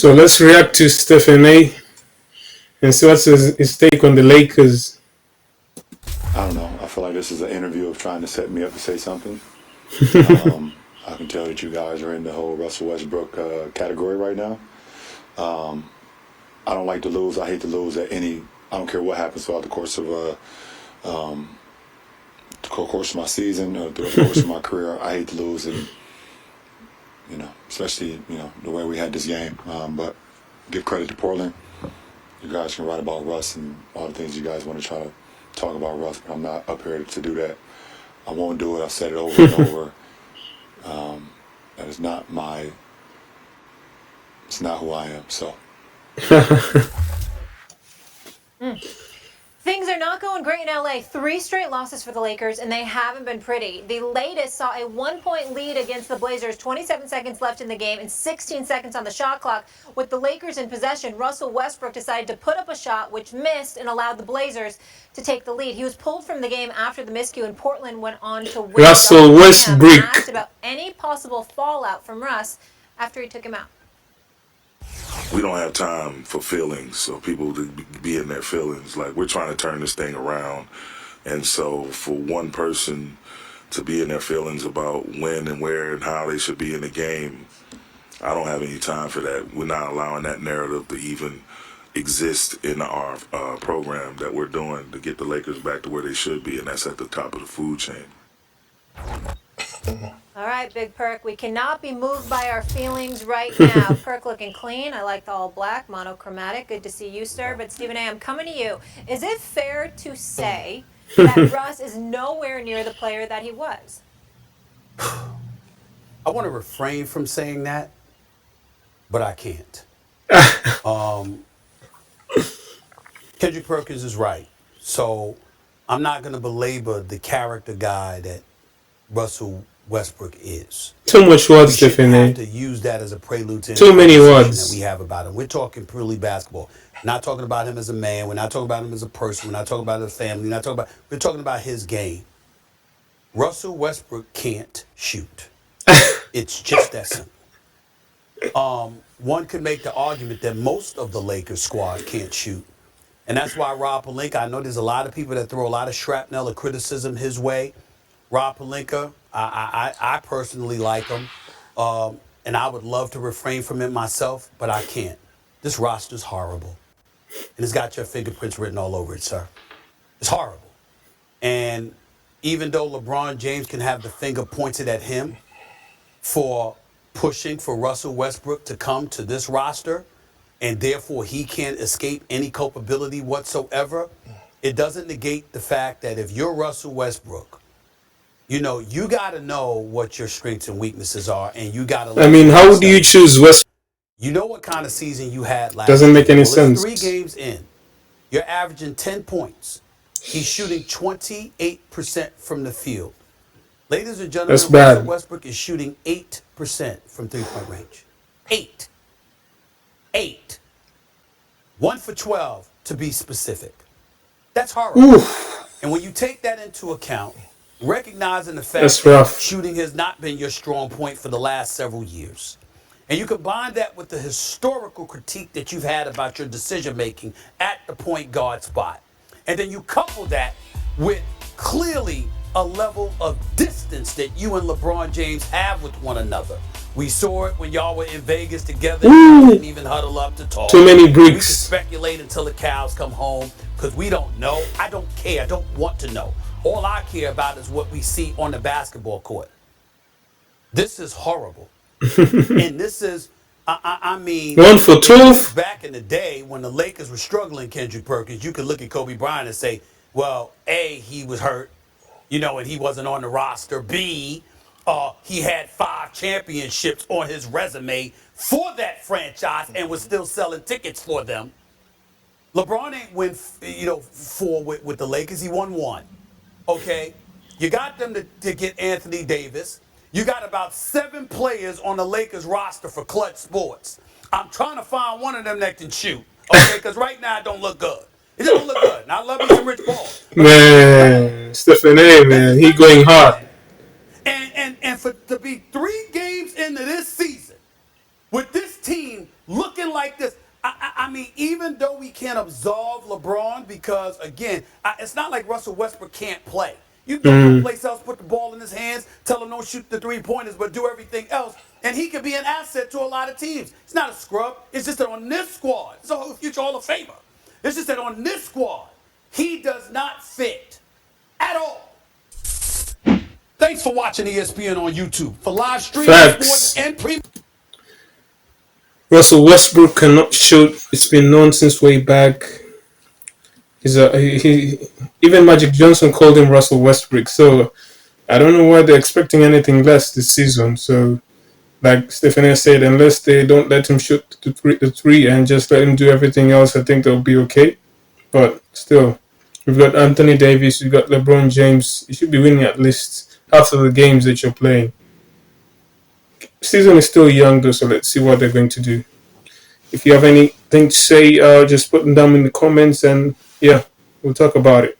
So let's react to Stephen A. and see what's his take on the Lakers. I don't know. I feel like this is an interview of trying to set me up to say something. I can tell that you guys are in the whole Russell Westbrook category right now. I don't like to lose. I hate to lose at any. I don't care what happens throughout the course of my season or throughout the course of my career. I hate to lose, and especially the way we had this game. But give credit to Portland. You guys can write about Russ and all the things you guys want to try to talk about Russ, but I'm not up here to do that. I won't do it. I've said it over and over. That is not it's not who I am, so. Things are not going great in LA. 3 straight losses for the Lakers, and they haven't been pretty. The latest saw a 1-point lead against the Blazers, 27 seconds left in the game and 16 seconds on the shot clock. With the Lakers in possession, Russell Westbrook decided to put up a shot which missed and allowed the Blazers to take the lead. He was pulled from the game after the miscue, and Portland went on to win. Russell Westbrook asked about any possible fallout from Russ after he took him out. We don't have time for feelings, so people to be in their feelings. Like, we're trying to turn this thing around. And so for one person to be in their feelings about when and where and how they should be in the game, I don't have any time for that. We're not allowing that narrative to even exist in our program that we're doing to get the Lakers back to where they should be, and that's at the top of the food chain. All right, Big Perk, we cannot be moved by our feelings right now. Perk looking clean. I like the all black, monochromatic. Good to see you, sir. But Stephen A., I'm coming to you. Is it fair to say that Russ is nowhere near the player that he was? I want to refrain from saying that, but I can't. Kendrick Perkins is right. So I'm not going to belabor the character guy that Russell Westbrook is. Too much words, We shouldn't Stephen have A. to use that as a prelude to Too many conversation words. that we have about him. We're talking purely basketball. Not talking about him as a man. We're not talking about him as a person. We're not talking about his family. We're talking about his game. Russell Westbrook can't shoot. It's just that simple. One could make the argument that most of the Lakers squad can't shoot. And that's why Rob Pelinka, I know there's a lot of people that throw a lot of shrapnel or criticism his way. Rob Pelinka, I personally like him, and I would love to refrain from it myself, but I can't. This roster's horrible, and it's got your fingerprints written all over it, sir. It's horrible. And even though LeBron James can have the finger pointed at him for pushing for Russell Westbrook to come to this roster, and therefore he can't escape any culpability whatsoever, it doesn't negate the fact that if you're Russell Westbrook, you got to know what your strengths and weaknesses are, and you got to. I mean, how do you choose West? You know what kind of season you had last Doesn't make year. any Well, sense. it's 3 games in. You're averaging 10 points. He's shooting 28% from the field. Ladies and gentlemen, That's bad. Russell Westbrook is shooting 8% from three-point range. 8. 1 for 12, to be specific. That's horrible. Oof. And when you take that into account, recognizing the That's fact that rough. shooting has not been your strong point for the last several years, and you combine that with the historical critique that you've had about your decision-making at the point guard spot, and then you couple that with clearly a level of distance that you and LeBron James have with one another. We saw it when y'all were in Vegas together. You didn't even huddle up to talk. Too many We bricks. can speculate until the cows come home because we don't know. I don't care. I don't want to know. All I care about is what we see on the basketball court. This is horrible. And this is, I mean, 1 for 12. back in the day when the Lakers were struggling, Kendrick Perkins, you could look at Kobe Bryant and say, well, A, he was hurt, and he wasn't on the roster. B, he had 5 championships on his resume for that franchise and was still selling tickets for them. LeBron ain't win, 4 with the Lakers. He won 1. Okay? You got them to get Anthony Davis. You got about 7 players on the Lakers roster for Clutch Sports. I'm trying to find one of them that can shoot. Okay? Because right now it don't look good. It don't look good. And I love me some Rich Paul. Man, Stephen A., man, he going hard. And to be 3 games into this season with this team looking like this. I mean, even though we can't absolve LeBron because, again, it's not like Russell Westbrook can't play. You can go someplace else, put the ball in his hands, tell him don't shoot the three-pointers, but do everything else, and he could be an asset to a lot of teams. It's not a scrub. It's just that on this squad, it's a future Hall of Famer. It's just that on this squad, he does not fit at all. Thanks for watching ESPN on YouTube. For live streaming, sports, and premium. Russell Westbrook cannot shoot. It's been known since way back. Even Magic Johnson called him Russell Westbrook. So I don't know why they're expecting anything less this season. So, like Stephen A said, unless they don't let him shoot the three and just let him do everything else, I think they'll be okay. But still, we've got Anthony Davis, we've got LeBron James. You should be winning at least half of the games that you're playing. Season is still young though, so let's see what they're going to do. If you have anything to say, just put them down in the comments, and yeah, we'll talk about it.